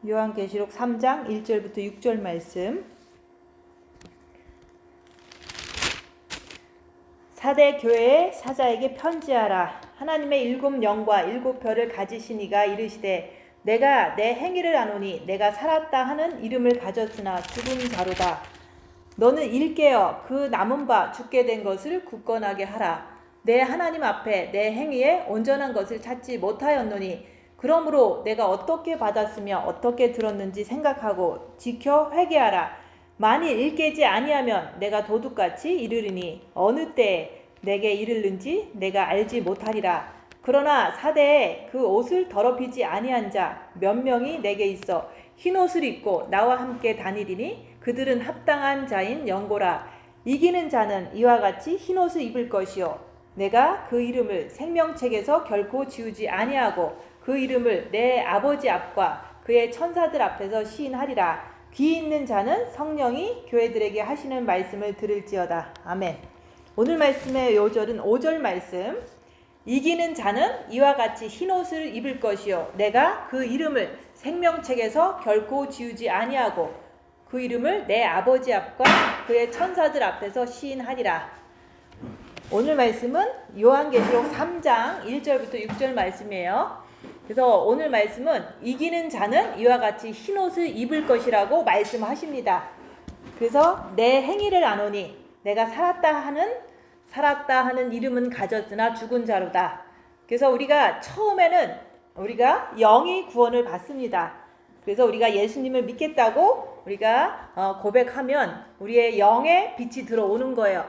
요한계시록 3장 1절부터 6절 말씀. 사대 교회의 사자에게 편지하라. 하나님의 7 영과 7 별을 가지신 이가 이르시되 내가 내 행위를 아노니 내가 살았다 하는 이름을 가졌으나 죽은 자로다. 너는 일깨어 그 남은 바 죽게 된 것을 굳건하게 하라. 내 하나님 앞에 내 행위에 온전한 것을 찾지 못하였노니 그러므로 내가 어떻게 받았으며 어떻게 들었는지 생각하고 지켜 회개하라. 만일 일깨지 아니하면 내가 도둑같이 이르리니 어느 때에 내게 이르는지 내가 알지 못하리라. 그러나 사대에 그 옷을 더럽히지 아니한 자 몇 명이 내게 있어 흰 옷을 입고 나와 함께 다니리니 그들은 합당한 자인 영고라. 이기는 자는 이와 같이 흰 옷을 입을 것이요 내가 그 이름을 생명책에서 결코 지우지 아니하고 그 이름을 내 아버지 앞과 그의 천사들 앞에서 시인하리라. 귀 있는 자는 성령이 교회들에게 하시는 말씀을 들을지어다. 아멘. 오늘 말씀의 요절은 5절 말씀. 이기는 자는 이와 같이 흰옷을 입을 것이요 내가 그 이름을 생명책에서 결코 지우지 아니하고 그 이름을 내 아버지 앞과 그의 천사들 앞에서 시인하리라. 오늘 말씀은 요한계시록 3장 1절부터 6절 말씀이에요. 그래서 오늘 말씀은 이기는 자는 이와 같이 흰옷을 입을 것이라고 말씀하십니다. 그래서 내 행위를 아노니 내가 살았다 하는 이름은 가졌으나 죽은 자로다. 그래서 우리가 처음에는 우리가 영이 구원을 받습니다. 그래서 우리가 예수님을 믿겠다고 우리가 고백하면 우리의 영에 빛이 들어오는 거예요.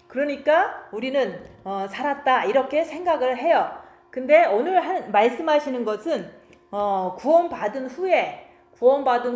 그러니까 우리는 살았다 이렇게 생각을 해요. 근데 오늘 말씀하시는 것은 구원받은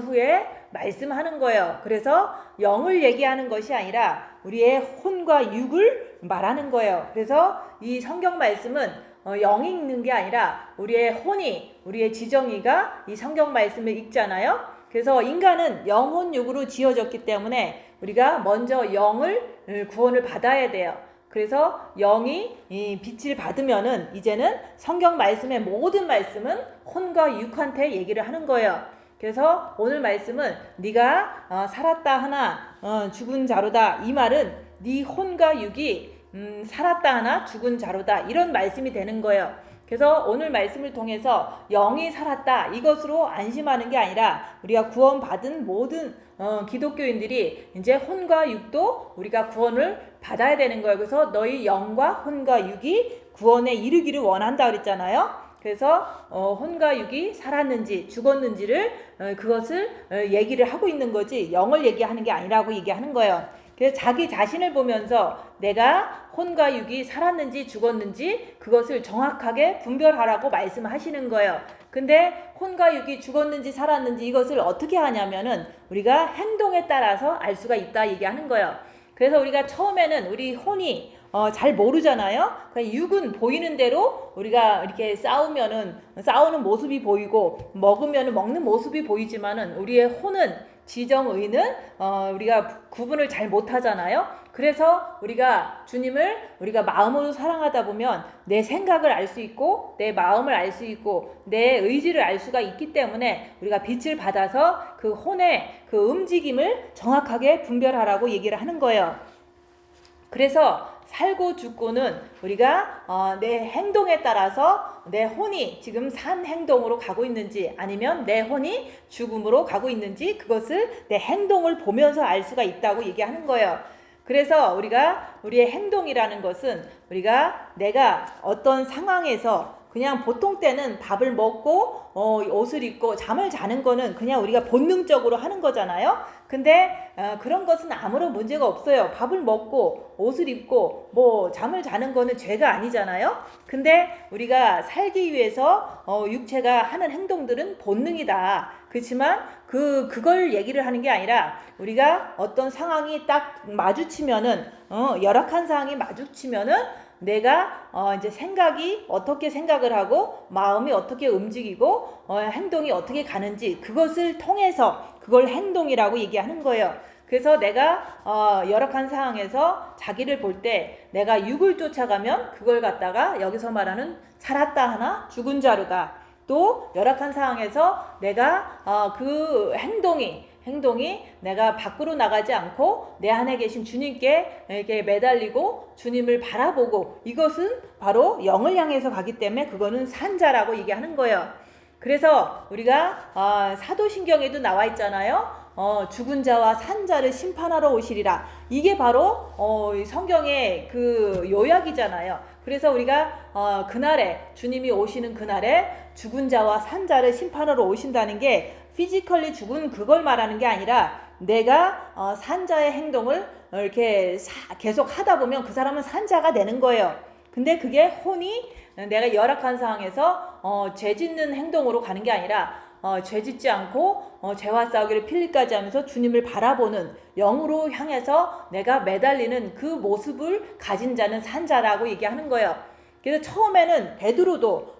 후에 말씀하는 거예요. 그래서 영을 얘기하는 것이 아니라 우리의 혼과 육을 말하는 거예요. 그래서 이 성경 말씀은 영이 읽는 게 아니라 우리의 혼이, 우리의 지정이가 이 성경 말씀을 읽잖아요. 그래서 인간은 영혼 육으로 지어졌기 때문에 우리가 먼저 영을 구원을 받아야 돼요. 그래서 영이 이 빛을 받으면은 이제는 성경 말씀의 모든 말씀은 혼과 육한테 얘기를 하는 거예요. 그래서 오늘 말씀은 네가 살았다 하나 죽은 자로다. 이 말은 네 혼과 육이 살았다 하나 죽은 자로다. 이런 말씀이 되는 거예요. 그래서 오늘 말씀을 통해서 영이 살았다 이것으로 안심하는 게 아니라 우리가 구원받은 모든 기독교인들이 이제 혼과 육도 우리가 구원을 받아야 되는 거예요. 그래서 너희 영과 혼과 육이 구원에 이르기를 원한다 그랬잖아요. 그래서 혼과 육이 살았는지 죽었는지를 그것을 얘기를 하고 있는 거지 영을 얘기하는 게 아니라고 얘기하는 거예요. 그래서 자기 자신을 보면서 내가 혼과 육이 살았는지 죽었는지 그것을 정확하게 분별하라고 말씀하시는 거예요. 근데 혼과 육이 죽었는지 살았는지 이것을 어떻게 하냐면은 우리가 행동에 따라서 알 수가 있다 얘기하는 거예요. 그래서 우리가 처음에는 우리 혼이 잘 모르잖아요. 그러니까 육은 보이는 대로 우리가 이렇게 싸우면은 싸우는 모습이 보이고 먹으면은 먹는 모습이 보이지만은 우리의 혼은 지정의는 우리가 구분을 잘 못하잖아요. 그래서 우리가 주님을 우리가 마음으로 사랑하다 보면 내 생각을 알 수 있고 내 마음을 알 수 있고 내 의지를 알 수가 있기 때문에 우리가 빛을 받아서 그 혼의 그 움직임을 정확하게 분별하라고 얘기를 하는 거예요. 그래서 살고 죽고는 우리가 내 행동에 따라서 내 혼이 지금 산 행동으로 가고 있는지 아니면 내 혼이 죽음으로 가고 있는지 그것을 내 행동을 보면서 알 수가 있다고 얘기하는 거예요. 그래서 우리가 우리의 행동이라는 것은 우리가 내가 어떤 상황에서 그냥 보통 때는 밥을 먹고 옷을 입고 잠을 자는 거는 그냥 우리가 본능적으로 하는 거잖아요. 근데 그런 것은 아무런 문제가 없어요. 밥을 먹고 옷을 입고 뭐 잠을 자는 거는 죄가 아니잖아요. 근데 우리가 살기 위해서 육체가 하는 행동들은 본능이다. 그렇지만 그걸 얘기를 하는 게 아니라 우리가 어떤 상황이 딱 마주치면은 열악한 상황이 마주치면은 내가 이제 생각이 어떻게 생각을 하고 마음이 어떻게 움직이고 행동이 어떻게 가는지 그것을 통해서 그걸 행동이라고 얘기하는 거예요. 그래서 내가 열악한 상황에서 자기를 볼 때 내가 육을 쫓아가면 그걸 갖다가 여기서 말하는 살았다 하나 죽은 자로다. 또 열악한 상황에서 내가 그 행동이 내가 밖으로 나가지 않고 내 안에 계신 주님께 이렇게 매달리고 주님을 바라보고, 이것은 바로 영을 향해서 가기 때문에 그거는 산자라고 얘기하는 거예요. 그래서 우리가 사도신경에도 나와 있잖아요. 죽은 자와 산 자를 심판하러 오시리라. 이게 바로 성경의 그 요약이잖아요. 그래서 우리가 그날에, 주님이 오시는 그날에 죽은 자와 산 자를 심판하러 오신다는 게 피지컬리 죽은 그걸 말하는 게 아니라, 내가 산자의 행동을 이렇게 계속 하다 보면 그 사람은 산자가 되는 거예요. 근데 그게 혼이 내가 열악한 상황에서 죄 짓는 행동으로 가는 게 아니라 죄 짓지 않고 죄와 싸우기를 필리까지 하면서 주님을 바라보는 영으로 향해서 내가 매달리는 그 모습을 가진 자는 산자라고 얘기하는 거예요. 그래서 처음에는 베드로도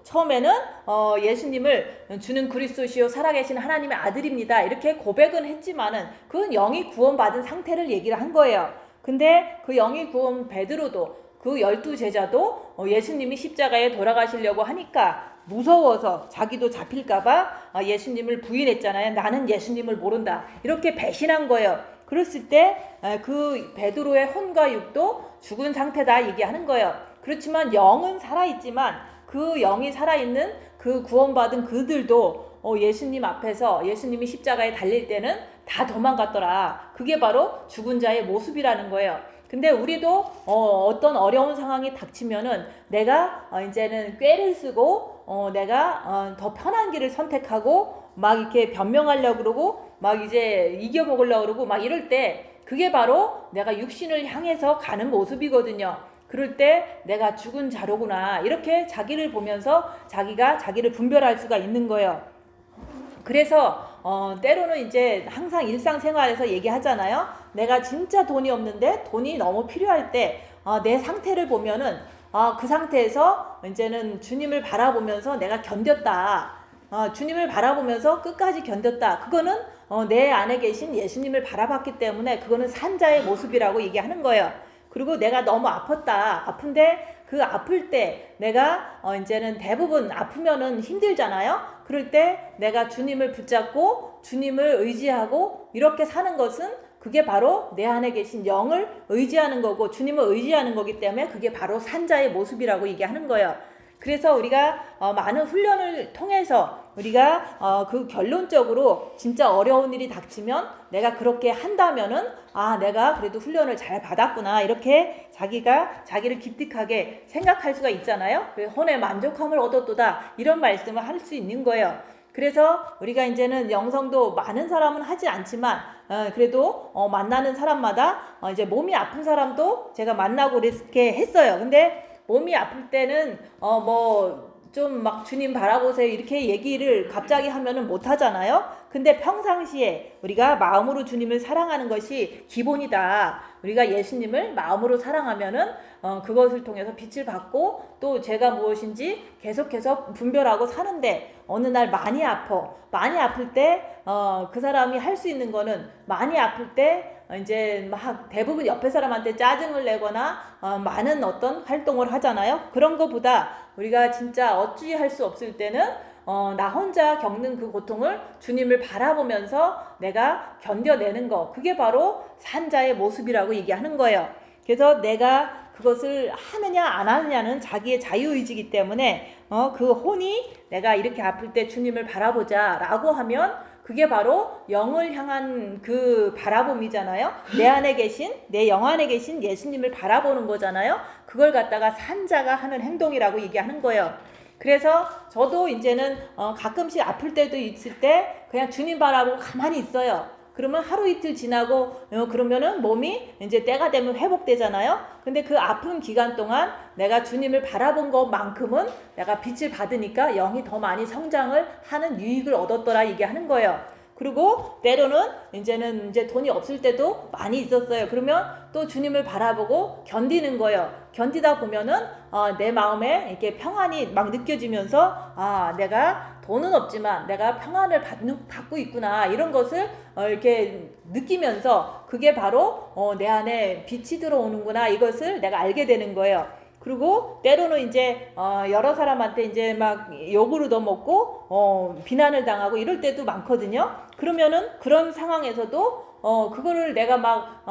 예수님을 주는 그리스도시요 살아계신 하나님의 아들입니다 이렇게 고백은 했지만은 그건 영이 구원받은 상태를 얘기를 한 거예요. 근데 그 영이 구원 베드로도, 그 12제자도 예수님이 십자가에 돌아가시려고 하니까 무서워서 자기도 잡힐까봐 예수님을 부인했잖아요. 나는 예수님을 모른다 이렇게 배신한 거예요. 그랬을 때 그 베드로의 혼과 육도 죽은 상태다 얘기하는 거예요. 그렇지만 영은 살아있지만 그 영이 살아있는 그 구원받은 그들도 예수님 앞에서 예수님이 십자가에 달릴 때는 다 도망갔더라. 그게 바로 죽은 자의 모습이라는 거예요. 근데 우리도 어떤 어려운 상황이 닥치면은 내가 이제는 꾀를 쓰고 내가 더 편한 길을 선택하고 막 이렇게 변명하려고 그러고 막 이제 이겨먹으려고 그러고 막 이럴 때, 그게 바로 내가 육신을 향해서 가는 모습이거든요. 그럴 때 내가 죽은 자로구나 이렇게 자기를 보면서 자기가 자기를 분별할 수가 있는 거예요. 그래서 때로는 이제 항상 일상생활에서 얘기하잖아요. 내가 진짜 돈이 없는데 돈이 너무 필요할 때 내 상태를 보면은 그 상태에서 이제는 주님을 바라보면서 내가 견뎠다. 주님을 바라보면서 끝까지 견뎠다. 그거는 내 안에 계신 예수님을 바라봤기 때문에 그거는 산자의 모습이라고 얘기하는 거예요. 그리고 내가 너무 아픈데 그 아플 때 내가 이제는 대부분 아프면은 힘들잖아요. 그럴 때 내가 주님을 붙잡고 주님을 의지하고 이렇게 사는 것은 그게 바로 내 안에 계신 영을 의지하는 거고 주님을 의지하는 거기 때문에 그게 바로 산자의 모습이라고 얘기하는 거예요. 그래서 우리가 많은 훈련을 통해서 우리가 그 결론적으로 진짜 어려운 일이 닥치면 내가 그렇게 한다면은 내가 그래도 훈련을 잘 받았구나 이렇게 자기가 자기를 기특하게 생각할 수가 있잖아요. 혼의 만족함을 얻었도다 이런 말씀을 할 수 있는 거예요. 그래서 우리가 이제는 영성도 많은 사람은 하지 않지만 그래도 만나는 사람마다 이제 몸이 아픈 사람도 제가 만나고 이렇게 했어요. 근데 몸이 아플 때는 좀 막 주님 바라보세요 이렇게 얘기를 갑자기 하면은 못 하잖아요. 근데 평상시에 우리가 마음으로 주님을 사랑하는 것이 기본이다. 우리가 예수님을 마음으로 사랑하면은 그것을 통해서 빛을 받고 또 제가 무엇인지 계속해서 분별하고 사는데, 어느 날 많이 아플 때 그 사람이 할 수 있는 거는 많이 아플 때 이제 막 대부분 옆에 사람한테 짜증을 내거나 많은 어떤 활동을 하잖아요. 그런 거보다 우리가 진짜 어찌할 수 없을 때는 나 혼자 겪는 그 고통을 주님을 바라보면서 내가 견뎌내는 거, 그게 바로 산자의 모습이라고 얘기하는 거예요. 그래서 내가 그것을 하느냐 안 하느냐는 자기의 자유의지이기 때문에 그 혼이 내가 이렇게 아플 때 주님을 바라보자 라고 하면 그게 바로 영을 향한 그 바라봄이잖아요. 내 안에 계신, 내 영 안에 계신 예수님을 바라보는 거잖아요. 그걸 갖다가 산자가 하는 행동이라고 얘기하는 거예요. 그래서 저도 이제는 가끔씩 아플 때도 있을 때 그냥 주님 바라보고 가만히 있어요. 그러면 하루 이틀 지나고 그러면은 몸이 이제 때가 되면 회복되잖아요. 근데 그 아픈 기간 동안 내가 주님을 바라본 것만큼은 내가 빛을 받으니까 영이 더 많이 성장을 하는 유익을 얻었더라 얘기하는 거예요. 그리고 때로는 이제는 돈이 없을 때도 많이 있었어요. 그러면 또 주님을 바라보고 견디는 거예요. 견디다 보면은 내 마음에 이렇게 평안이 막 느껴지면서 내가 돈은 없지만 내가 평안을 받고 있구나 이런 것을 이렇게 느끼면서 그게 바로 내 안에 빛이 들어오는구나 이것을 내가 알게 되는 거예요. 그리고 때로는 이제 여러 사람한테 이제 막 욕을 얻어먹고 비난을 당하고 이럴 때도 많거든요. 그러면은 그런 상황에서도 그거를 내가 막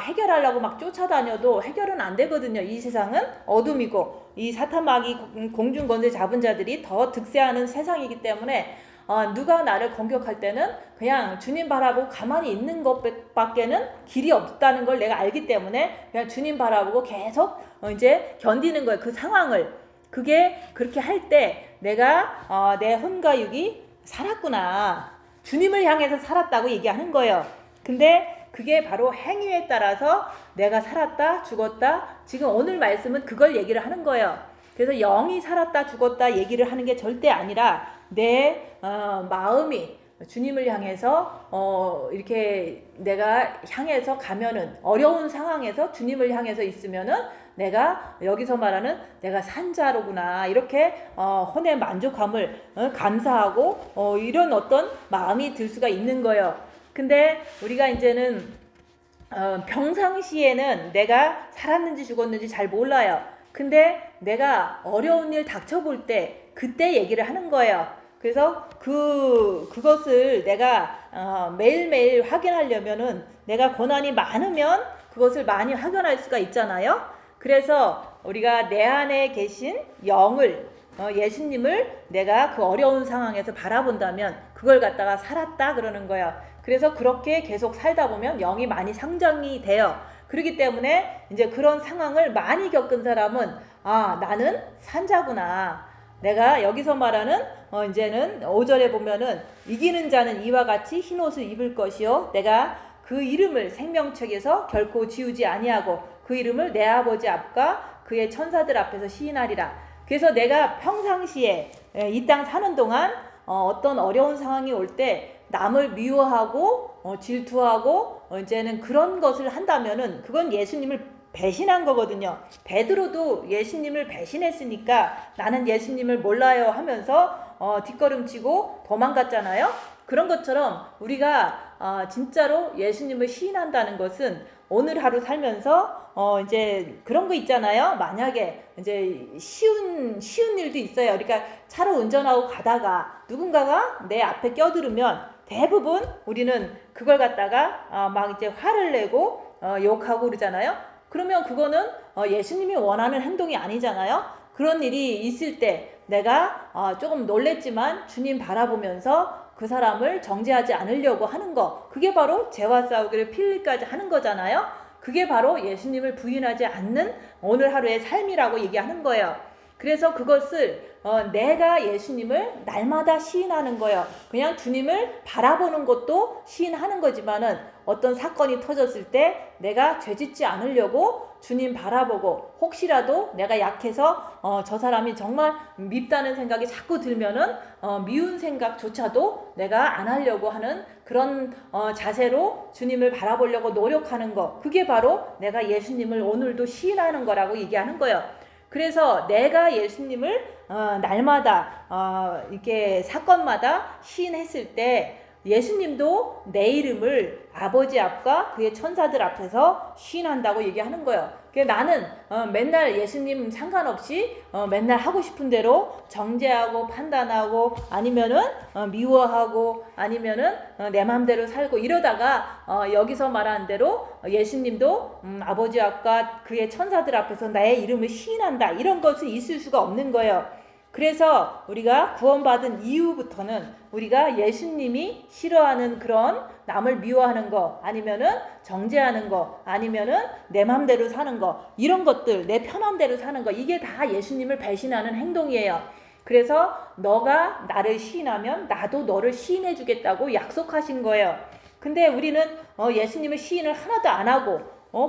해결하려고 막 쫓아다녀도 해결은 안 되거든요. 이 세상은 어둠이고 이 사탄 마귀 공중권세 잡은 자들이 더 득세하는 세상이기 때문에 누가 나를 공격할 때는 그냥 주님 바라보고 가만히 있는 것밖에는 길이 없다는 걸 내가 알기 때문에 그냥 주님 바라보고 계속 이제 견디는 거예요. 그 상황을. 그게 그렇게 할 때 내가 내 혼과 육이 살았구나. 주님을 향해서 살았다고 얘기하는 거예요. 근데 그게 바로 행위에 따라서 내가 살았다, 죽었다. 지금 오늘 말씀은 그걸 얘기를 하는 거예요. 그래서 영이 살았다, 죽었다 얘기를 하는 게 절대 아니라 내 마음이 주님을 향해서 이렇게 내가 향해서 가면은 어려운 상황에서 주님을 향해서 있으면은 내가 여기서 말하는 내가 산자로구나 이렇게 혼의 만족함을 감사하고 이런 어떤 마음이 들 수가 있는 거예요. 근데 우리가 이제는 평상시에는 내가 살았는지 죽었는지 잘 몰라요. 근데 내가 어려운 일 닥쳐볼 때 그때 얘기를 하는 거예요. 그래서 그것을 내가 매일매일 확인하려면은 내가 고난이 많으면 그것을 많이 확인할 수가 있잖아요. 그래서 우리가 내 안에 계신 영을 예수님을 내가 그 어려운 상황에서 바라본다면 그걸 갖다가 살았다 그러는 거예요. 그래서 그렇게 계속 살다 보면 영이 많이 성장이 돼요. 그렇기 때문에 이제 그런 상황을 많이 겪은 사람은 나는 산자구나. 내가 여기서 말하는 이제는 5절에 보면은 이기는 자는 이와 같이 흰옷을 입을 것이요 내가 그 이름을 생명책에서 결코 지우지 아니하고 그 이름을 내 아버지 앞과 그의 천사들 앞에서 시인하리라. 그래서 내가 평상시에 이 땅 사는 동안 어떤 어려운 상황이 올 때 남을 미워하고 질투하고 이제는 그런 것을 한다면은 그건 예수님을 배신한 거거든요. 베드로도 예수님을 배신했으니까 나는 예수님을 몰라요 하면서 뒷걸음치고 도망갔잖아요. 그런 것처럼 우리가 진짜로 예수님을 시인한다는 것은 오늘 하루 살면서 이제 그런 거 있잖아요. 만약에 이제 쉬운 일도 있어요. 그러니까 차로 운전하고 가다가 누군가가 내 앞에 껴들으면 대부분 우리는 그걸 갖다가 막 이제 화를 내고 욕하고 그러잖아요. 그러면 그거는 예수님이 원하는 행동이 아니잖아요. 그런 일이 있을 때 내가 조금 놀랬지만 주님 바라보면서 그 사람을 정죄하지 않으려고 하는 거, 그게 바로 죄와 싸우기를 필리까지 하는 거잖아요. 그게 바로 예수님을 부인하지 않는 오늘 하루의 삶이라고 얘기하는 거예요. 그래서 그것을 내가 예수님을 날마다 시인하는 거예요. 그냥 주님을 바라보는 것도 시인하는 거지만은 어떤 사건이 터졌을 때 내가 죄짓지 않으려고 주님 바라보고 혹시라도 내가 약해서 저 사람이 정말 밉다는 생각이 자꾸 들면은 미운 생각조차도 내가 안 하려고 하는 그런 자세로 주님을 바라보려고 노력하는 거, 그게 바로 내가 예수님을 오늘도 시인하는 거라고 얘기하는 거예요. 그래서 내가 예수님을 날마다 이렇게 사건마다 시인했을 때 예수님도 내 이름을 아버지 앞과 그의 천사들 앞에서 시인한다고 얘기하는 거예요. 그래서 나는 맨날 예수님 상관없이 맨날 하고 싶은 대로 정죄하고 판단하고 아니면은 미워하고 아니면은 내 마음대로 살고 이러다가 여기서 말하는 대로 예수님도 아버지 앞과 그의 천사들 앞에서 나의 이름을 시인한다, 이런 것은 있을 수가 없는 거예요. 그래서 우리가 구원받은 이후부터는 우리가 예수님이 싫어하는 그런 남을 미워하는 거 아니면은 정죄하는 거 아니면은 내 맘대로 사는 거, 이런 것들 내 편한 대로 사는 거, 이게 다 예수님을 배신하는 행동이에요. 그래서 너가 나를 시인하면 나도 너를 시인해 주겠다고 약속하신 거예요. 근데 우리는 예수님을 시인을 하나도 안 하고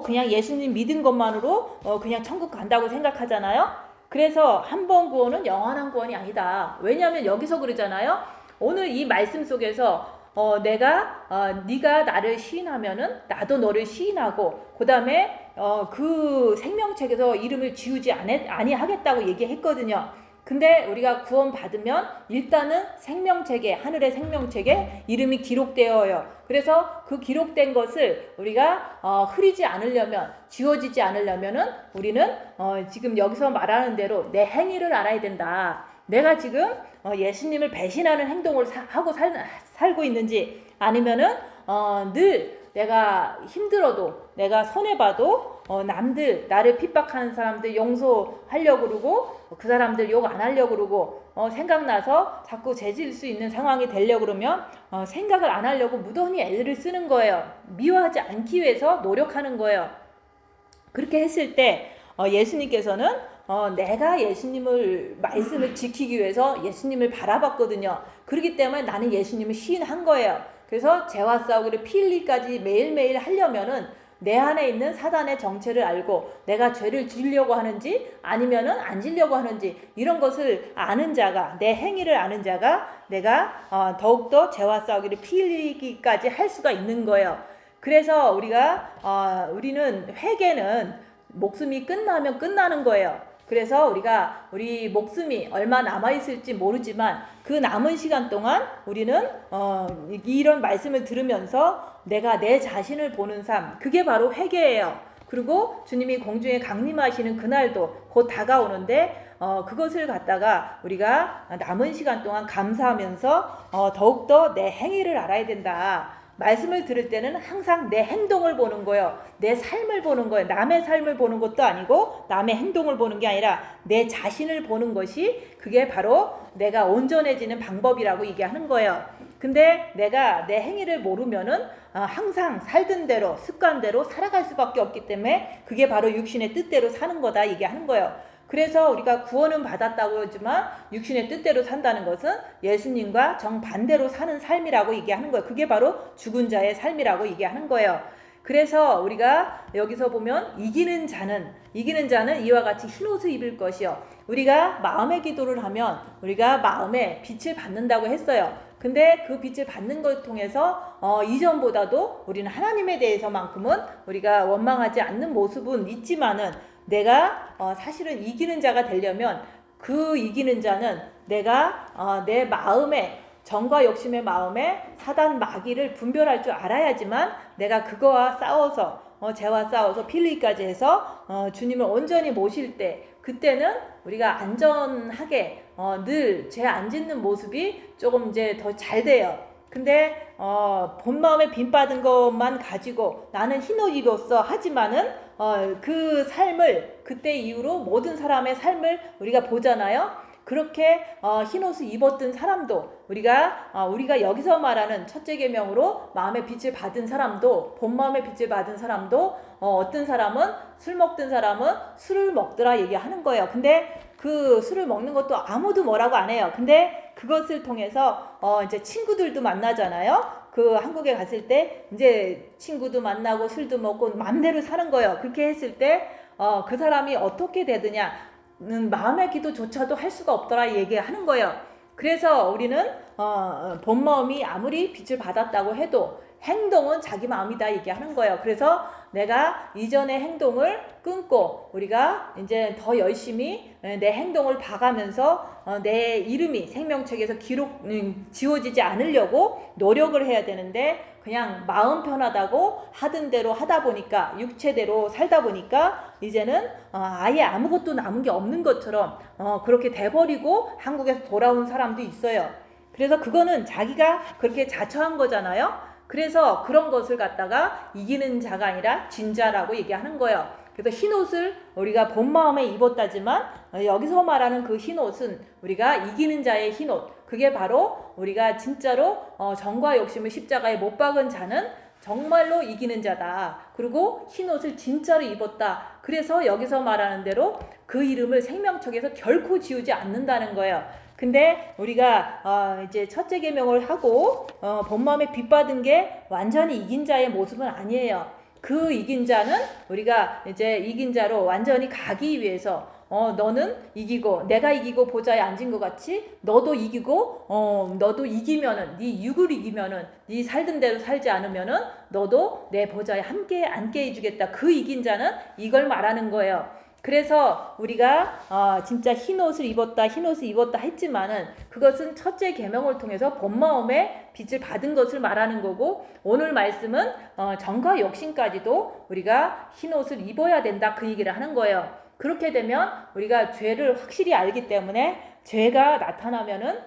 그냥 예수님 믿은 것만으로 그냥 천국 간다고 생각하잖아요. 그래서 한 번 구원은 영원한 구원이 아니다. 왜냐하면 여기서 그러잖아요. 오늘 이 말씀 속에서 네가 나를 시인하면은 나도 너를 시인하고 그 다음에 그 생명책에서 이름을 지우지 아니하겠다고 얘기했거든요. 근데 우리가 구원 받으면 일단은 생명책에, 하늘의 생명책에 이름이 기록되어요. 그래서 그 기록된 것을 우리가 흐리지 않으려면, 지워지지 않으려면은 우리는 지금 여기서 말하는 대로 내 행위를 알아야 된다. 내가 지금 예수님을 배신하는 행동을 하고 살고 있는지, 아니면은 늘 내가 힘들어도, 내가 손해봐도 남들, 나를 핍박하는 사람들 용서하려고 그러고, 그 사람들 욕 안 하려고 그러고, 생각나서 자꾸 재질 수 있는 상황이 되려고 그러면 생각을 안 하려고 무던히 애를 쓰는 거예요. 미워하지 않기 위해서 노력하는 거예요. 그렇게 했을 때 예수님께서는 내가 예수님을 말씀을 지키기 위해서 예수님을 바라봤거든요. 그렇기 때문에 나는 예수님을 시인한 거예요. 그래서 죄와 싸우기를 피 흘리기까지 매일매일 하려면은 내 안에 있는 사단의 정체를 알고 내가 죄를 지으려고 하는지 아니면은 안 지으려고 하는지 이런 것을 아는 자가, 내 행위를 아는 자가 내가 더욱더 죄와 싸우기를 피 흘리기까지 할 수가 있는 거예요. 그래서 우리는 회개는 목숨이 끝나면 끝나는 거예요. 그래서 우리 목숨이 얼마 남아있을지 모르지만 그 남은 시간 동안 우리는 이런 말씀을 들으면서 내가 내 자신을 보는 삶, 그게 바로 회개예요. 그리고 주님이 공중에 강림하시는 그날도 곧 다가오는데 그것을 갖다가 우리가 남은 시간 동안 감사하면서 더욱더 내 행위를 알아야 된다. 말씀을 들을 때는 항상 내 행동을 보는 거예요. 내 삶을 보는 거예요. 남의 삶을 보는 것도 아니고 남의 행동을 보는 게 아니라 내 자신을 보는 것이, 그게 바로 내가 온전해지는 방법이라고 얘기하는 거예요. 근데 내가 내 행위를 모르면은 항상 살던 대로, 습관대로 살아갈 수밖에 없기 때문에 그게 바로 육신의 뜻대로 사는 거다 얘기하는 거예요. 그래서 우리가 구원은 받았다고 하지만 육신의 뜻대로 산다는 것은 예수님과 정반대로 사는 삶이라고 얘기하는 거예요. 그게 바로 죽은 자의 삶이라고 얘기하는 거예요. 그래서 우리가 여기서 보면 이기는 자는 이와 같이 흰옷을 입을 것이요. 우리가 마음의 기도를 하면 우리가 마음에 빛을 받는다고 했어요. 근데 그 빛을 받는 걸 통해서 이전보다도 우리는 하나님에 대해서만큼은 우리가 원망하지 않는 모습은 있지만은 내가 사실은 이기는 자가 되려면 그 이기는 자는 내가 내 마음에, 정과 욕심의 마음에 사단 마귀를 분별할 줄 알아야지만 내가 그거와 싸워서 죄와 싸워서 필리까지 해서 주님을 온전히 모실 때, 그때는 우리가 안전하게 늘 죄 안 짓는 모습이 조금 이제 더 잘 돼요. 근데 본 마음에 빈 받은 것만 가지고 나는 흰옷 입었어 하지만은 그 삶을, 그때 이후로 모든 사람의 삶을 우리가 보잖아요. 그렇게 흰옷을 입었던 사람도 우리가 여기서 말하는 첫째 계명으로 마음의 빛을 받은 사람도, 본 마음의 빛을 받은 사람도 어떤 사람은 술 먹던 사람은 술을 먹더라 얘기하는 거예요. 근데 그 술을 먹는 것도 아무도 뭐라고 안 해요. 근데 그것을 통해서 이제 친구들도 만나잖아요. 그 한국에 갔을 때 이제 친구도 만나고 술도 먹고 맘대로 사는 거예요. 그렇게 했을 때 그 사람이 어떻게 되느냐는 마음의 기도조차도 할 수가 없더라 얘기하는 거예요. 그래서 우리는 본 마음이 아무리 빛을 받았다고 해도 행동은 자기 마음이다 얘기하는 거예요. 그래서 내가 이전의 행동을 끊고 우리가 이제 더 열심히 내 행동을 봐가면서 내 이름이 생명책에서 지워지지 않으려고 노력을 해야 되는데, 그냥 마음 편하다고 하던 대로 하다 보니까, 육체대로 살다 보니까 이제는 아예 아무것도 남은 게 없는 것처럼 그렇게 돼버리고 한국에서 돌아온 사람도 있어요. 그래서 그거는 자기가 그렇게 자처한 거잖아요. 그래서 그런 것을 갖다가 이기는 자가 아니라 진자라고 얘기하는 거예요. 그래서 흰옷을 우리가 본 마음에 입었다지만 여기서 말하는 그 흰옷은 우리가 이기는 자의 흰옷, 그게 바로 우리가 진짜로 정과 욕심을 십자가에 못 박은 자는 정말로 이기는 자다. 그리고 흰옷을 진짜로 입었다. 그래서 여기서 말하는 대로 그 이름을 생명책에서 결코 지우지 않는다는 거예요. 근데 우리가 이제 첫째 계명을 하고 본 마음에 빛 받은 게 완전히 이긴 자의 모습은 아니에요. 그 이긴 자는 우리가 이제 이긴 자로 완전히 가기 위해서 너는 이기고 내가 이기고 보좌에 앉은 것 같이 너도 이기고 너도 이기면은, 네 육을 이기면은, 네 살던 대로 살지 않으면은 너도 내 보좌에 함께 앉게 해주겠다. 그 이긴 자는 이걸 말하는 거예요. 그래서 우리가 진짜 흰 옷을 입었다 했지만은 그것은 첫째 계명을 통해서 본 마음에 빛을 받은 것을 말하는 거고, 오늘 말씀은 정과 욕심까지도 우리가 흰 옷을 입어야 된다 그 얘기를 하는 거예요. 그렇게 되면 우리가 죄를 확실히 알기 때문에 죄가 나타나면은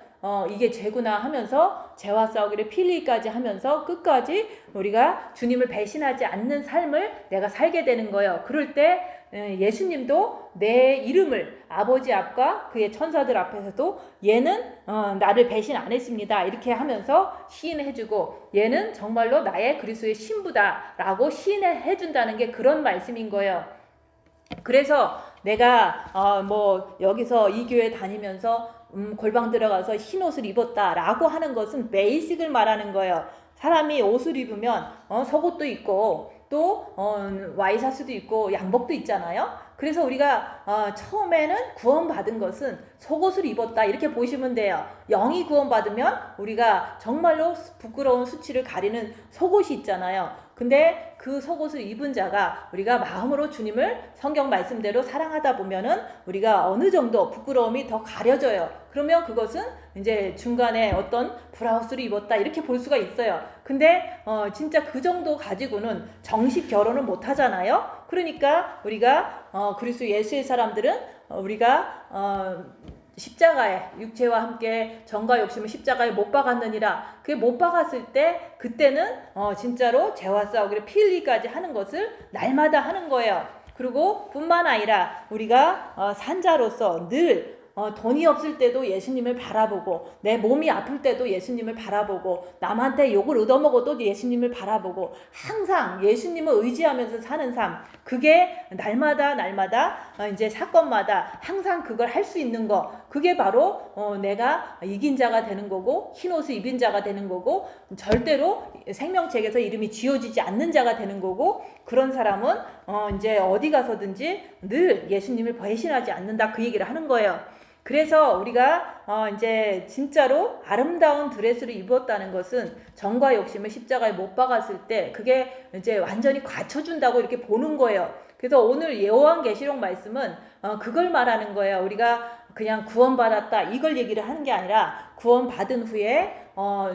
이게 죄구나 하면서 죄와 싸우기를 피 흘리기까지 하면서 끝까지 우리가 주님을 배신하지 않는 삶을 내가 살게 되는 거예요. 그럴 때 예수님도 내 이름을 아버지 앞과 그의 천사들 앞에서도 얘는 나를 배신 안 했습니다 이렇게 하면서 시인해주고, 얘는 정말로 나의 그리스도의 신부다 라고 시인해준다는 게 그런 말씀인 거예요. 그래서 내가 여기서 이 교회 다니면서 골방 들어가서 흰 옷을 입었다 라고 하는 것은 베이직을 말하는 거예요. 사람이 옷을 입으면 속옷도 있고 또 와이셔츠도 있고 양복도 있잖아요. 그래서 우리가 처음에는 구원받은 것은 속옷을 입었다 이렇게 보시면 돼요. 영이 구원받으면 우리가 정말로 부끄러운 수치를 가리는 속옷이 있잖아요. 근데 그 속옷을 입은 자가 우리가 마음으로 주님을 성경 말씀대로 사랑하다 보면은 우리가 어느 정도 부끄러움이 더 가려져요. 그러면 그것은 이제 중간에 어떤 브라우스를 입었다 이렇게 볼 수가 있어요. 근데 진짜 그 정도 가지고는 정식 결혼을 못 하잖아요. 그러니까 우리가 그리스도 예수의 사람들은 우리가 십자가에 육체와 함께 정과 욕심을 십자가에 못 박았느니라. 그게 못 박았을 때 그때는 진짜로 죄와 싸우기를 피 흘리기까지 하는 것을 날마다 하는 거예요. 그리고 뿐만 아니라 우리가 산자로서 늘 돈이 없을 때도 예수님을 바라보고, 내 몸이 아플 때도 예수님을 바라보고, 남한테 욕을 얻어먹어도 예수님을 바라보고, 항상 예수님을 의지하면서 사는 삶, 그게 날마다 이제 사건마다 항상 그걸 할 수 있는 거, 그게 바로 내가 이긴 자가 되는 거고, 흰 옷을 입은 자가 되는 거고, 절대로 생명책에서 이름이 지워지지 않는 자가 되는 거고, 그런 사람은 이제 어디 가서든지 늘 예수님을 배신하지 않는다 그 얘기를 하는 거예요. 그래서 우리가 이제 진짜로 아름다운 드레스를 입었다는 것은 정과 욕심을 십자가에 못 박았을 때 그게 이제 완전히 갖춰준다고 이렇게 보는 거예요. 그래서 오늘 요한계시록 말씀은 그걸 말하는 거예요. 우리가 그냥 구원받았다 이걸 얘기를 하는 게 아니라, 구원받은 후에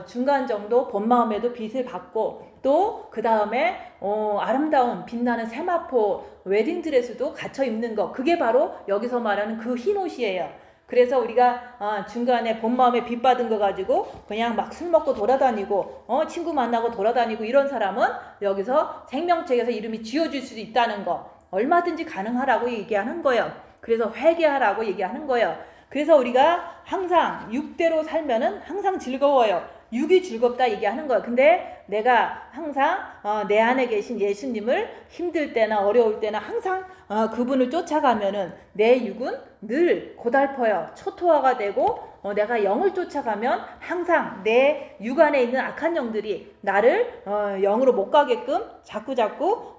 중간 정도 본 마음에도 빛을 받고, 또 그 다음에 아름다운 빛나는 세마포 웨딩드레스도 갖춰 입는 거, 그게 바로 여기서 말하는 그 흰 옷이에요. 그래서 우리가 중간에 본 마음에 빚 받은 거 가지고 그냥 막 술 먹고 돌아다니고 친구 만나고 돌아다니고 이런 사람은 여기서 생명책에서 이름이 지워질 수도 있다는 거, 얼마든지 가능하라고 얘기하는 거예요. 그래서 회개하라고 얘기하는 거예요. 그래서 우리가 항상 육대로 살면은 항상 즐거워요. 육이 즐겁다 얘기하는 거예요. 근데 내가 항상 내 안에 계신 예수님을 힘들 때나 어려울 때나 항상 그분을 쫓아가면은 내 육은 늘 고달퍼요. 초토화가 되고, 내가 영을 쫓아가면 항상 내 육 안에 있는 악한 영들이 나를 영으로 못 가게끔 자꾸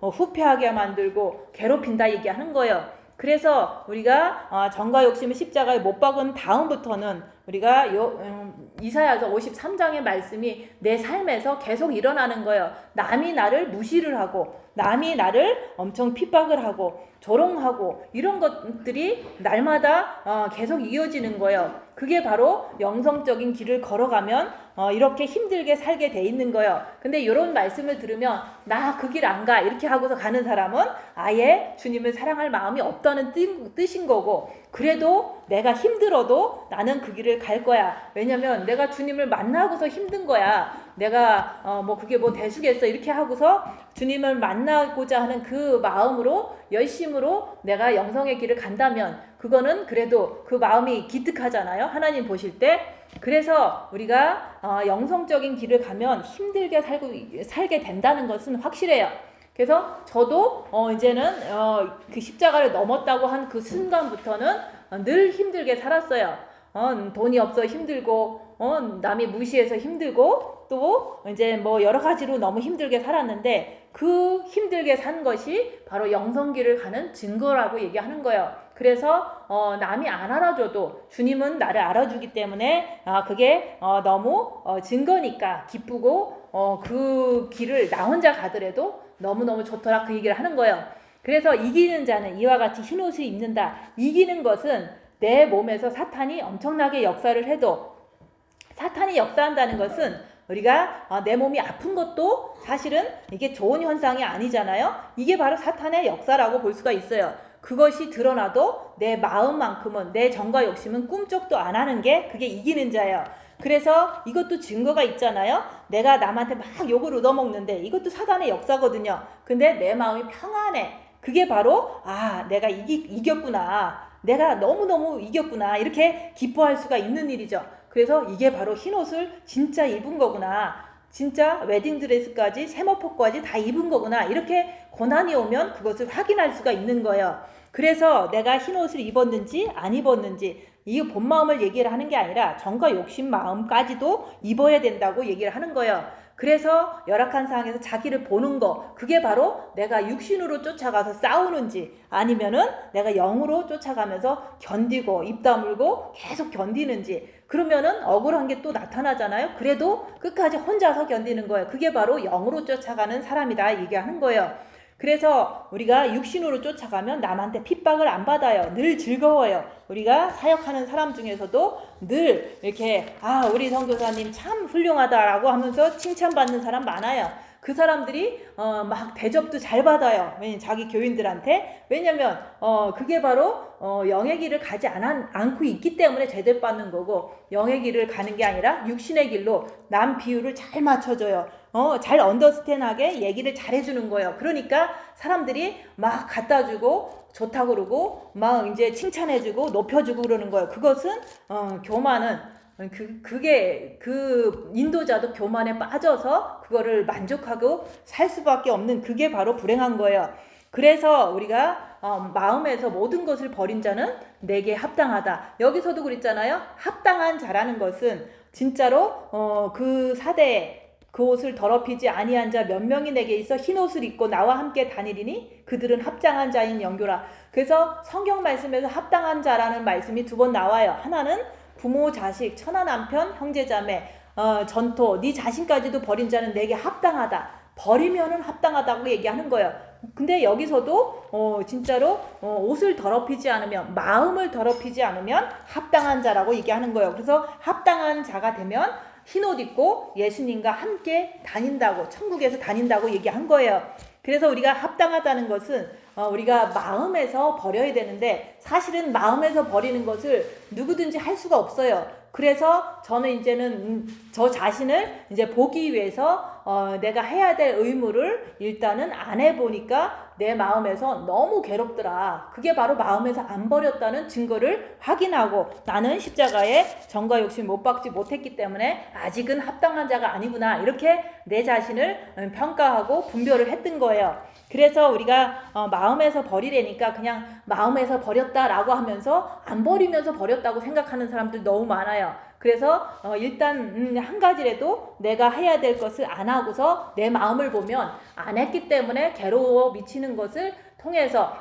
후패하게 만들고 괴롭힌다 얘기하는 거예요. 그래서 우리가 정과 욕심을 십자가에 못 박은 다음부터는 우리가 이사야서 53장의 말씀이 내 삶에서 계속 일어나는 거예요. 남이 나를 무시를 하고, 남이 나를 엄청 핍박을 하고 조롱하고 이런 것들이 날마다 계속 이어지는 거예요. 그게 바로 영성적인 길을 걸어가면 이렇게 힘들게 살게 돼 있는 거예요. 근데 이런 말씀을 들으면 나 그 길 안 가 이렇게 하고서 가는 사람은 아예 주님을 사랑할 마음이 없다는 뜻인 거고, 그래도 내가 힘들어도 나는 그 길을 갈 거야. 왜냐면 내가 주님을 만나고서 힘든 거야. 내가 그게 대수겠어 이렇게 하고서 주님을 만나고자 하는 그 마음으로 열심으로 내가 영성의 길을 간다면 그거는 그래도 그 마음이 기특하잖아요. 하나님 보실 때. 그래서 우리가 영성적인 길을 가면 힘들게 살게 된다는 것은 확실해요. 그래서 저도 이제는 그 십자가를 넘었다고 한 그 순간부터는 늘 힘들게 살았어요. 돈이 없어 힘들고, 남이 무시해서 힘들고, 또 이제 여러 가지로 너무 힘들게 살았는데, 그 힘들게 산 것이 바로 영성길을 가는 증거라고 얘기하는 거예요. 그래서 남이 안 알아줘도 주님은 나를 알아주기 때문에 그게 너무 증거니까 기쁘고, 그 길을 나 혼자 가더라도 너무너무 좋더라 그 얘기를 하는 거예요. 그래서 이기는 자는 이와 같이 흰옷을 입는다. 이기는 것은 내 몸에서 사탄이 엄청나게 역사를 해도, 사탄이 역사한다는 것은 우리가 내 몸이 아픈 것도 사실은 이게 좋은 현상이 아니잖아요. 이게 바로 사탄의 역사라고 볼 수가 있어요. 그것이 드러나도 내 마음만큼은, 내 정과 욕심은 꿈쩍도 안 하는 게 그게 이기는 자예요. 그래서 이것도 증거가 있잖아요. 내가 남한테 막 욕을 얻어먹는데 이것도 사단의 역사거든요. 근데 내 마음이 평안해. 그게 바로 내가 이겼구나. 내가 너무너무 이겼구나. 이렇게 기뻐할 수가 있는 일이죠. 그래서 이게 바로 흰옷을 진짜 입은 거구나. 진짜 웨딩드레스까지 세모포까지 다 입은 거구나. 이렇게 고난이 오면 그것을 확인할 수가 있는 거예요. 그래서 내가 흰옷을 입었는지 안 입었는지 이 본 마음을 얘기를 하는 게 아니라 정과 욕심 마음까지도 입어야 된다고 얘기를 하는 거예요. 그래서 열악한 상황에서 자기를 보는 거, 그게 바로 내가 육신으로 쫓아가서 싸우는지 아니면은 내가 영으로 쫓아가면서 견디고 입 다물고 계속 견디는지, 그러면은 억울한 게 또 나타나잖아요. 그래도 끝까지 혼자서 견디는 거예요. 그게 바로 영으로 쫓아가는 사람이다 얘기하는 거예요. 그래서 우리가 육신으로 쫓아가면 남한테 핍박을 안 받아요. 늘 즐거워요. 우리가 사역하는 사람 중에서도 늘 이렇게 우리 선교사님 참 훌륭하다라고 하면서 칭찬받는 사람 많아요. 그 사람들이 막 대접도 잘 받아요. 자기 교인들한테. 왜냐면 그게 바로 영의 길을 가지 않고 있기 때문에 대접받는 거고, 영의 길을 가는 게 아니라 육신의 길로 남 비율을 잘 맞춰줘요. 잘 언더스탠하게 얘기를 잘 해주는 거예요. 그러니까 사람들이 막 갖다주고 좋다 그러고 막 이제 칭찬해주고 높여주고 그러는 거예요. 그것은 교만은 그게 그 인도자도 교만에 빠져서 그거를 만족하고 살 수밖에 없는, 그게 바로 불행한 거예요. 그래서 우리가 마음에서 모든 것을 버린 자는 내게 합당하다. 여기서도 그랬잖아요. 합당한 자라는 것은 진짜로 그 사대에 그 옷을 더럽히지 아니한 자 몇 명이 내게 있어 흰 옷을 입고 나와 함께 다니리니 그들은 합당한 자인 영교라. 그래서 성경 말씀에서 합당한 자라는 말씀이 두 번 나와요. 하나는 부모, 자식, 처나 남편, 형제자매, 전토, 네 자신까지도 버린 자는 내게 합당하다. 버리면은 합당하다고 얘기하는 거예요. 근데 여기서도 진짜로 옷을 더럽히지 않으면, 마음을 더럽히지 않으면 합당한 자라고 얘기하는 거예요. 그래서 합당한 자가 되면 흰옷 입고 예수님과 함께 다닌다고, 천국에서 다닌다고 얘기한 거예요. 그래서 우리가 합당하다는 것은 우리가 마음에서 버려야 되는데, 사실은 마음에서 버리는 것을 누구든지 할 수가 없어요. 그래서 저는 이제는 저 자신을 이제 보기 위해서 내가 해야 될 의무를 일단은 안 해보니까 내 마음에서 너무 괴롭더라. 그게 바로 마음에서 안 버렸다는 증거를 확인하고, 나는 십자가에 정과 욕심 못 박지 못했기 때문에 아직은 합당한 자가 아니구나, 이렇게 내 자신을 평가하고 분별을 했던 거예요. 그래서 우리가 마음에서 버리려니까 그냥 마음에서 버렸다라고 하면서 안 버리면서 버렸다고 생각하는 사람들 너무 많아요. 그래서 일단 한 가지라도 내가 해야 될 것을 안 하고서 내 마음을 보면 안 했기 때문에 괴로워 미치는 것을 통해서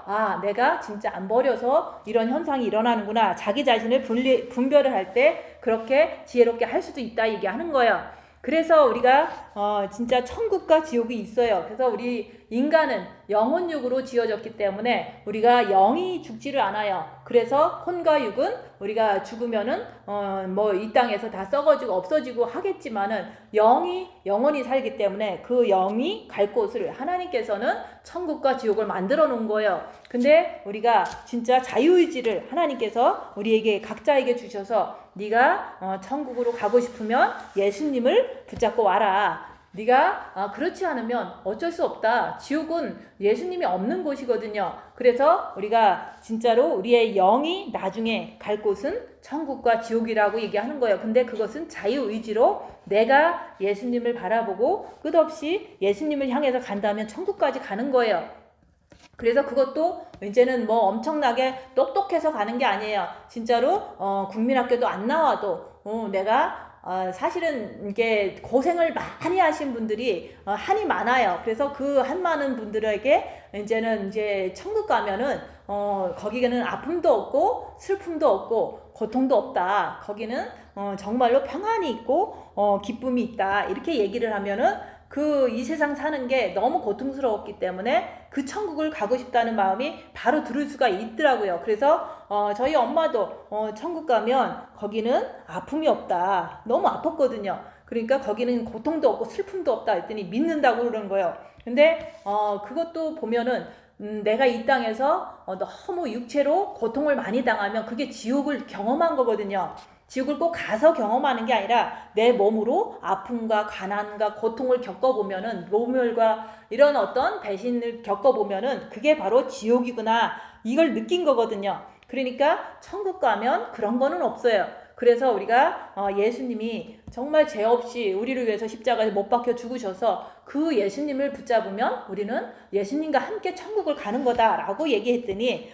내가 진짜 안 버려서 이런 현상이 일어나는구나, 자기 자신을 분별을 할 때 그렇게 지혜롭게 할 수도 있다 얘기하는 거예요. 그래서 우리가 진짜 천국과 지옥이 있어요. 그래서 우리 인간은 영혼육으로 지어졌기 때문에 우리가 영이 죽지를 않아요. 그래서 혼과 육은 우리가 죽으면은 이 땅에서 다 썩어지고 없어지고 하겠지만은 영이 영원히 살기 때문에 그 영이 갈 곳을 하나님께서는 천국과 지옥을 만들어 놓은 거예요. 근데 우리가 진짜 자유의지를 하나님께서 우리에게 각자에게 주셔서, 네가 천국으로 가고 싶으면 예수님을 붙잡고 와라. 네가 그렇지 않으면 어쩔 수 없다. 지옥은 예수님이 없는 곳이거든요. 그래서 우리가 진짜로 우리의 영이 나중에 갈 곳은 천국과 지옥이라고 얘기하는 거예요. 근데 그것은 자유의지로 내가 예수님을 바라보고 끝없이 예수님을 향해서 간다면 천국까지 가는 거예요. 그래서 그것도 이제는 엄청나게 똑똑해서 가는 게 아니에요. 진짜로 국민학교도 안 나와도 내가 사실은 이게 고생을 많이 하신 분들이 한이 많아요. 그래서 그 한 많은 분들에게 이제는 이제 천국 가면은 거기에는 아픔도 없고 슬픔도 없고 고통도 없다. 거기는 정말로 평안이 있고 기쁨이 있다. 이렇게 얘기를 하면은 그 이 세상 사는 게 너무 고통스러웠기 때문에 그 천국을 가고 싶다는 마음이 바로 들을 수가 있더라고요. 그래서 저희 엄마도 천국 가면 거기는 아픔이 없다. 너무 아팠거든요. 그러니까 거기는 고통도 없고 슬픔도 없다 했더니 믿는다고 그러는 거예요. 근데 그것도 보면은 내가 이 땅에서 너무 육체로 고통을 많이 당하면 그게 지옥을 경험한 거거든요. 지옥을 꼭 가서 경험하는 게 아니라 내 몸으로 아픔과 가난과 고통을 겪어보면은 모멸과 이런 어떤 배신을 겪어보면은 그게 바로 지옥이구나 이걸 느낀 거거든요. 그러니까 천국 가면 그런 거는 없어요. 그래서 우리가 예수님이 정말 죄 없이 우리를 위해서 십자가에 못 박혀 죽으셔서 그 예수님을 붙잡으면 우리는 예수님과 함께 천국을 가는 거다라고 얘기했더니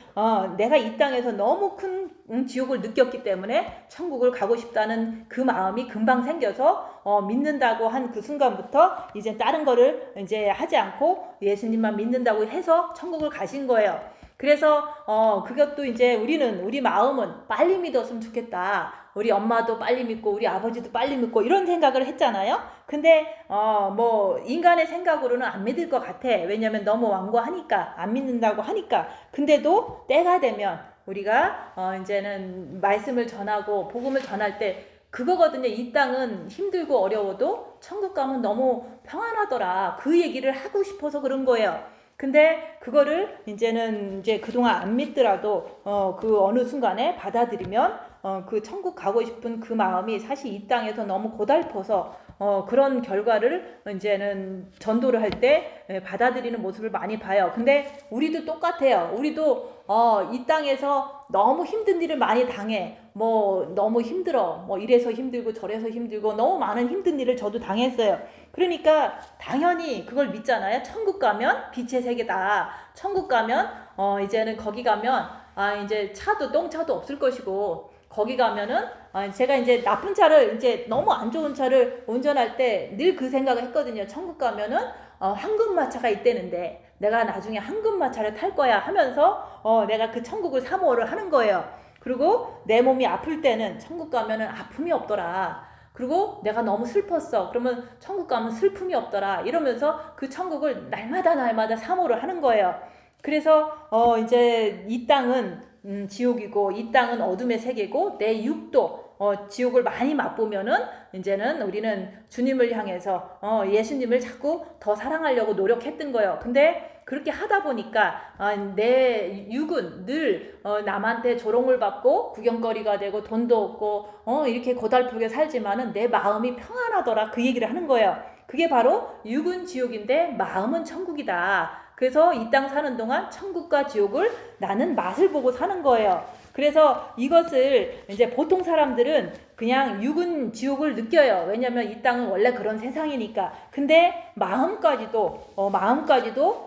내가 이 땅에서 너무 큰 지옥을 느꼈기 때문에 천국을 가고 싶다는 그 마음이 금방 생겨서 믿는다고 한 그 순간부터 이제 다른 거를 이제 하지 않고 예수님만 믿는다고 해서 천국을 가신 거예요. 그래서 그것도 이제 우리 마음은 빨리 믿었으면 좋겠다. 우리 엄마도 빨리 믿고 우리 아버지도 빨리 믿고 이런 생각을 했잖아요. 근데 뭐 인간의 생각으로는 안 믿을 것 같아. 왜냐면 너무 완고하니까 안 믿는다고 하니까. 근데도 때가 되면 우리가 이제는 말씀을 전하고 복음을 전할 때 그거거든요. 이 땅은 힘들고 어려워도 천국 가면 너무 평안하더라. 그 얘기를 하고 싶어서 그런 거예요. 근데 그거를 이제는 이제 그동안 안 믿더라도 그 어느 순간에 받아들이면 그 천국 가고 싶은 그 마음이 사실 이 땅에서 너무 고달퍼서 그런 결과를 이제는 전도를 할 때 받아들이는 모습을 많이 봐요. 근데 우리도 똑같아요. 우리도 이 땅에서 너무 힘든 일을 많이 당해. 뭐 너무 힘들어. 뭐 이래서 힘들고 저래서 힘들고 너무 많은 힘든 일을 저도 당했어요. 그러니까 당연히 그걸 믿잖아요. 천국 가면 빛의 세계다. 천국 가면 이제는 거기 가면 이제 차도 똥차도 없을 것이고 거기 가면은 제가 이제 나쁜 차를 이제 너무 안 좋은 차를 운전할 때 늘 그 생각을 했거든요. 천국 가면은 황금마차가 있대는데 내가 나중에 황금마차를 탈 거야 하면서 내가 그 천국을 사모를 하는 거예요. 그리고 내 몸이 아플 때는 천국 가면은 아픔이 없더라. 그리고 내가 너무 슬펐어. 그러면 천국 가면 슬픔이 없더라. 이러면서 그 천국을 날마다 사모를 하는 거예요. 그래서 이제 이 땅은 지옥이고 이 땅은 어둠의 세계고 내 육도 지옥을 많이 맛보면은 이제는 우리는 주님을 향해서 예수님을 자꾸 더 사랑하려고 노력했던 거예요. 근데 그렇게 하다 보니까 내 육은 늘 남한테 조롱을 받고 구경거리가 되고 돈도 없고 이렇게 고달프게 살지만은 내 마음이 평안하더라 그 얘기를 하는 거예요. 그게 바로 육은 지옥인데 마음은 천국이다. 그래서 이 땅 사는 동안 천국과 지옥을 나는 맛을 보고 사는 거예요. 그래서 이것을 이제 보통 사람들은 그냥 육은 지옥을 느껴요. 왜냐면 이 땅은 원래 그런 세상이니까. 근데 마음까지도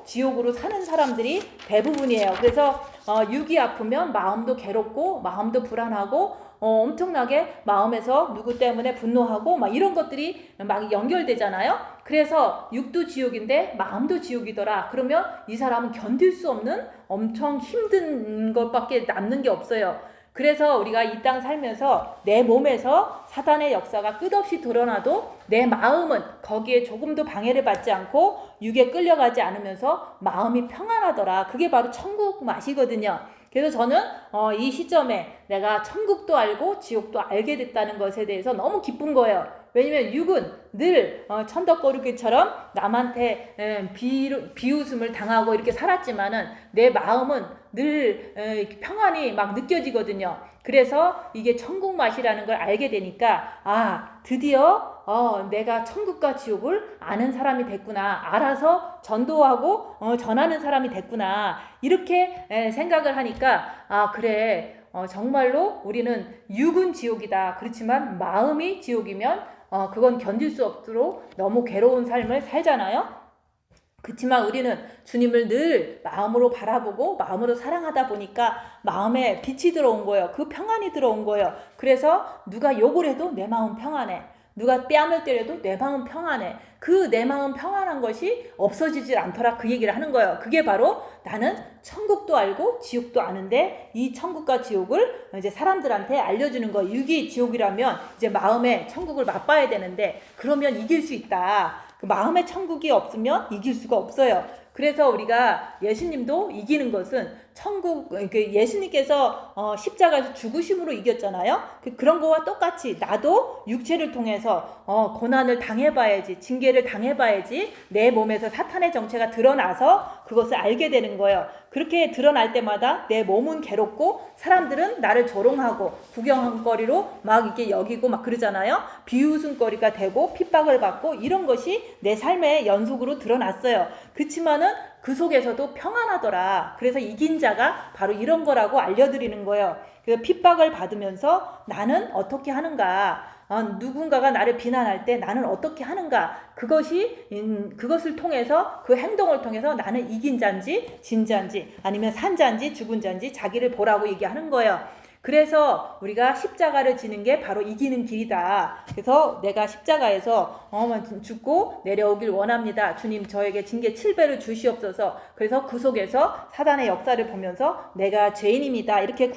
지옥으로 사는 사람들이 대부분이에요. 그래서 육이 아프면 마음도 괴롭고 마음도 불안하고 엄청나게 마음에서 누구 때문에 분노하고 막 이런 것들이 막 연결되잖아요. 그래서 육도 지옥인데 마음도 지옥이더라. 그러면 이 사람은 견딜 수 없는 엄청 힘든 것밖에 남는 게 없어요. 그래서 우리가 이 땅 살면서 내 몸에서 사단의 역사가 끝없이 드러나도 내 마음은 거기에 조금도 방해를 받지 않고 육에 끌려가지 않으면서 마음이 평안하더라. 그게 바로 천국 맛이거든요. 그래서 저는 이 시점에 내가 천국도 알고 지옥도 알게 됐다는 것에 대해서 너무 기쁜 거예요. 왜냐면 육은 늘 천덕거리기처럼 남한테 비웃음을 당하고 이렇게 살았지만은 내 마음은 늘 평안이 막 느껴지거든요. 그래서 이게 천국 맛이라는 걸 알게 되니까 드디어 내가 천국과 지옥을 아는 사람이 됐구나. 알아서 전도하고 전하는 사람이 됐구나. 이렇게 생각을 하니까 그래. 정말로 우리는 육은 지옥이다. 그렇지만 마음이 지옥이면 그건 견딜 수 없도록 너무 괴로운 삶을 살잖아요. 그렇지만 우리는 주님을 늘 마음으로 바라보고 마음으로 사랑하다 보니까 마음에 빛이 들어온 거예요. 그 평안이 들어온 거예요. 그래서 누가 욕을 해도 내 마음 평안해. 누가 뺨을 때려도 내 마음 평안해. 그 내 마음 평안한 것이 없어지질 않더라. 그 얘기를 하는 거예요. 그게 바로 나는 천국도 알고 지옥도 아는데 이 천국과 지옥을 이제 사람들한테 알려주는 거. 육이 지옥이라면 이제 마음에 천국을 맛봐야 되는데 그러면 이길 수 있다. 그 마음의 천국이 없으면 이길 수가 없어요. 그래서 우리가 예수님도 이기는 것은 천국, 예수님께서 십자가에서 죽으심으로 이겼잖아요. 그런 거와 똑같이 나도 육체를 통해서 고난을 당해봐야지, 징계를 당해봐야지 내 몸에서 사탄의 정체가 드러나서 그것을 알게 되는 거예요. 그렇게 드러날 때마다 내 몸은 괴롭고 사람들은 나를 조롱하고 구경거리로 막 이렇게 여기고 막 그러잖아요. 비웃음거리가 되고 핍박을 받고 이런 것이 내 삶의 연속으로 드러났어요. 그렇지만은 그 속에서도 평안하더라. 그래서 이긴 자가 바로 이런 거라고 알려드리는 거예요. 그래서 핍박을 받으면서 나는 어떻게 하는가? 누군가가 나를 비난할 때 나는 어떻게 하는가? 그것을 통해서 그 행동을 통해서 나는 이긴 자인지 진 자인지 아니면 산 자인지 죽은 자인지 자기를 보라고 얘기하는 거예요. 그래서 우리가 십자가를 지는 게 바로 이기는 길이다. 그래서 내가 십자가에서 죽고 내려오길 원합니다. 주님 저에게 징계 7배를 주시옵소서. 그래서 그 속에서 사단의 역사를 보면서 내가 죄인입니다. 이렇게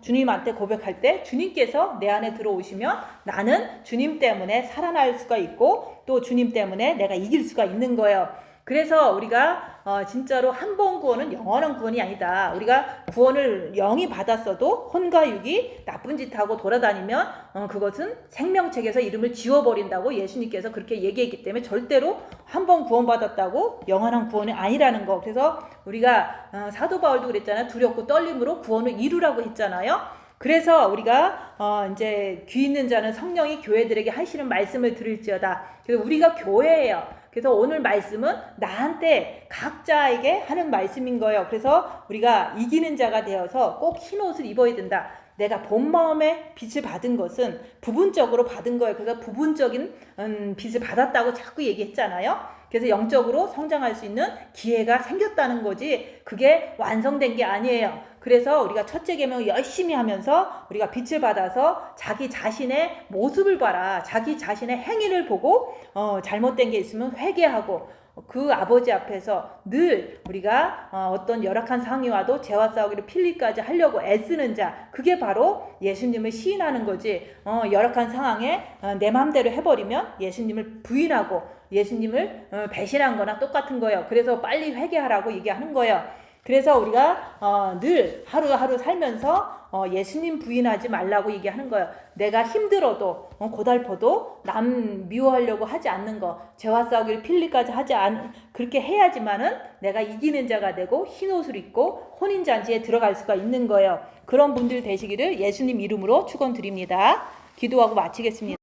주님한테 고백할 때 주님께서 내 안에 들어오시면 나는 주님 때문에 살아날 수가 있고 또 주님 때문에 내가 이길 수가 있는 거예요. 그래서 우리가 진짜로 한 번 구원은 영원한 구원이 아니다. 우리가 구원을 영이 받았어도 혼과 육이 나쁜 짓 하고 돌아다니면 그것은 생명책에서 이름을 지워버린다고 예수님께서 그렇게 얘기했기 때문에 절대로 한 번 구원받았다고 영원한 구원이 아니라는 거. 그래서 우리가 사도 바울도 그랬잖아요. 두렵고 떨림으로 구원을 이루라고 했잖아요. 그래서 우리가 이제 귀 있는 자는 성령이 교회들에게 하시는 말씀을 들을지어다. 그래서 우리가 교회예요. 그래서 오늘 말씀은 나한테 각자에게 하는 말씀인 거예요. 그래서 우리가 이기는 자가 되어서 꼭 흰 옷을 입어야 된다. 내가 본 마음에 빚을 받은 것은 부분적으로 받은 거예요. 그래서 부분적인 빚을 받았다고 자꾸 얘기했잖아요. 그래서 영적으로 성장할 수 있는 기회가 생겼다는 거지 그게 완성된 게 아니에요. 그래서 우리가 첫째 계명을 열심히 하면서 우리가 빛을 받아서 자기 자신의 모습을 봐라. 자기 자신의 행위를 보고 잘못된 게 있으면 회개하고 그 아버지 앞에서 늘 우리가 어떤 열악한 상황이 와도 죄와 싸우기를 필리까지 하려고 애쓰는 자, 그게 바로 예수님을 시인하는 거지. 열악한 상황에 내 마음대로 해버리면 예수님을 부인하고 예수님을 배신한 거나 똑같은 거예요. 그래서 빨리 회개하라고 얘기하는 거예요. 그래서 우리가 늘 하루하루 살면서 예수님 부인하지 말라고 얘기하는 거예요. 내가 힘들어도 고달퍼도 남 미워하려고 하지 않는 거, 죄와 싸우기를 필리까지 그렇게 해야지만은 내가 이기는 자가 되고 흰 옷을 입고 혼인잔치에 들어갈 수가 있는 거예요. 그런 분들 되시기를 예수님 이름으로 축원드립니다. 기도하고 마치겠습니다.